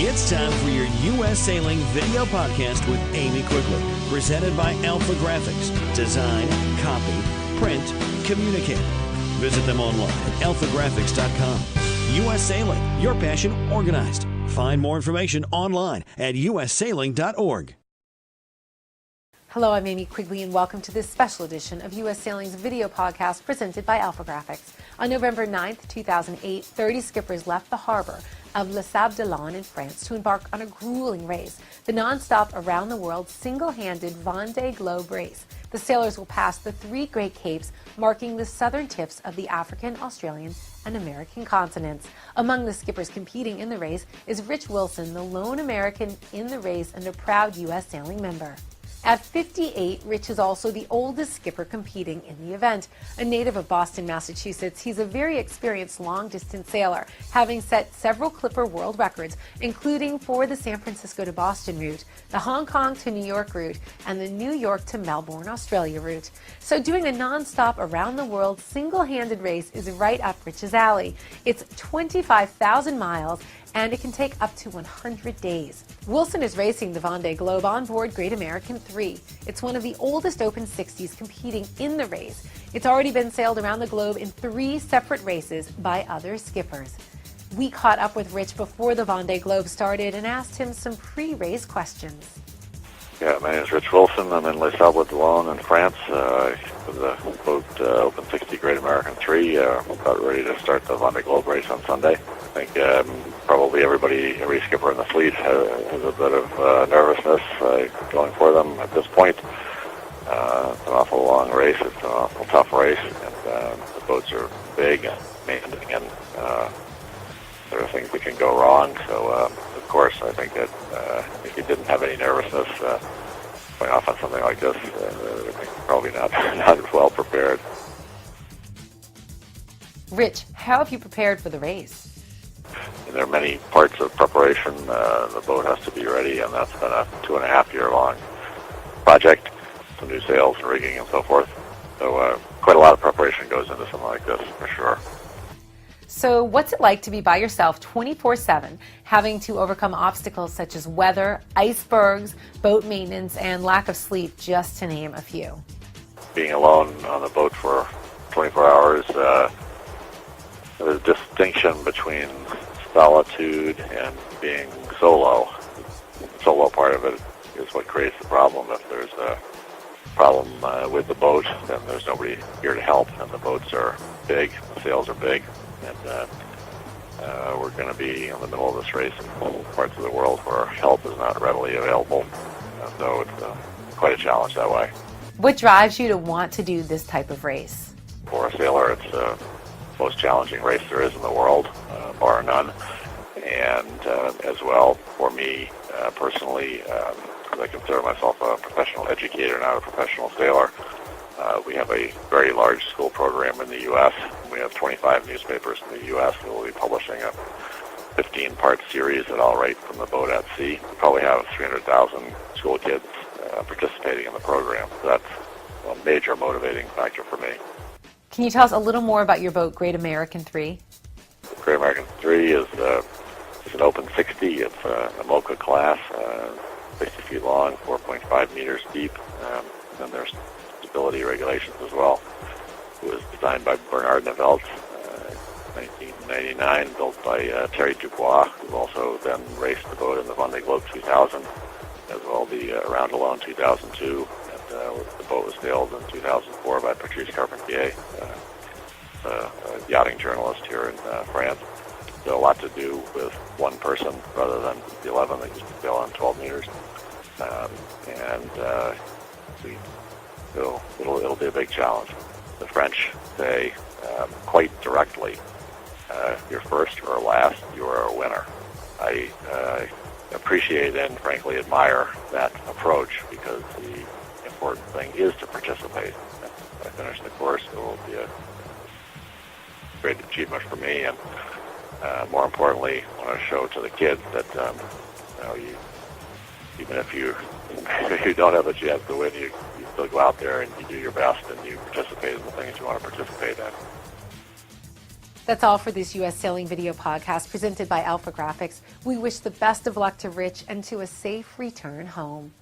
It's time for your U.S. Sailing video podcast with Amy Quigley, presented by Alpha Graphics. Design, copy, print, communicate. Visit them online at alphagraphics.com. U.S. Sailing, your passion organized. Find more information online at ussailing.org. Hello, I'm Amy Quigley, and welcome to this special edition of U.S. Sailing's video podcast presented by Alpha Graphics. On November 9th, 2008, 30 skippers left the harbor of Le Sable d'Olonne in France to embark on a grueling race, the non-stop around-the-world single-handed Vendée Globe race. The sailors will pass the three Great Capes, marking the southern tips of the African, Australian, and American continents. Among the skippers competing in the race is Rich Wilson, the lone American in the race and a proud U.S. Sailing member. At 58, Rich is also the oldest skipper competing in the event. A native of Boston, Massachusetts, he's a very experienced long-distance sailor, having set several Clipper world records, including for the San Francisco to Boston route, the Hong Kong to New York route, and the New York to Melbourne, Australia route. So doing a non-stop around-the-world single-handed race is right up Rich's alley. It's 25,000 miles, and it can take up to 100 days. Wilson is racing the Vendée Globe on board Great American 3. It's one of the oldest Open 60s competing in the race. It's already been sailed around the globe in 3 separate races by other skippers. We caught up with Rich before the Vendée Globe started and asked him some pre-race questions. Yeah, my name is Rich Wilson. I'm in Le Sable d'Olonne in France with the boat Open 60 Great American 3. About ready to start the Vendée Globe race on Sunday. I think probably every skipper in the fleet has a bit of nervousness going for them at this point. It's an awful long race. It's an awful tough race, and the boats are big and demanding, and there are things that can go wrong. So, of course, I think that if you didn't have any nervousness going off on something like this, I think probably not as well prepared. Rich, how have you prepared for the race? There are many parts of preparation. The boat has to be ready, and that's been a 2.5-year long project. Some new sails and rigging and so forth. So quite a lot of preparation goes into something like this, for sure. So what's it like to be by yourself 24/7, having to overcome obstacles such as weather, icebergs, boat maintenance, and lack of sleep, just to name a few? Being alone on the boat for 24 hours, there's a distinction between solitude and being solo. The solo part of it is what creates the problem. If there's a problem with the boat, then there's nobody here to help, and the boats are big, the sails are big, and we're going to be in the middle of this race in parts of the world where help is not readily available, so it's quite a challenge that way. What drives you to want to do this type of race? For a sailor, it's the most challenging race there is in the world, bar none. And as well, for me personally, I consider myself a professional educator, not a professional sailor. We have a very large school program in the U.S. We have 25 newspapers in the U.S. that will be publishing a 15-part series that I'll write from the boat at sea. We probably have 300,000 school kids participating in the program. So that's a major motivating factor for me. Can you tell us a little more about your boat, Great American 3? Great American 3 is an Open 60. It's a Mocha class, 60 feet long, 4.5 meters deep, and there's stability regulations as well. It was designed by Bernard Nevelt, 1999, built by Terry Dubois, who also then raced the boat in the Vendée Globe 2000, as well the Around Alone 2002. The boat was sailed in 2004 by Patrice Carpentier, a yachting journalist here in France. So a lot to do with one person rather than the 11 that used to sail on 12 meters. It'll be a big challenge. The French say quite directly, if you're first or last, you are a winner. I appreciate and frankly admire that approach, because the important thing is to participate. If I finish the course, it will be a great achievement for me, and more importantly, I want to show to the kids that even if you don't have a chance to win, you still go out there and you do your best and you participate in the things you want to participate in. That's all for this U.S. Sailing Video Podcast presented by Alpha Graphics. We wish the best of luck to Rich and to a safe return home.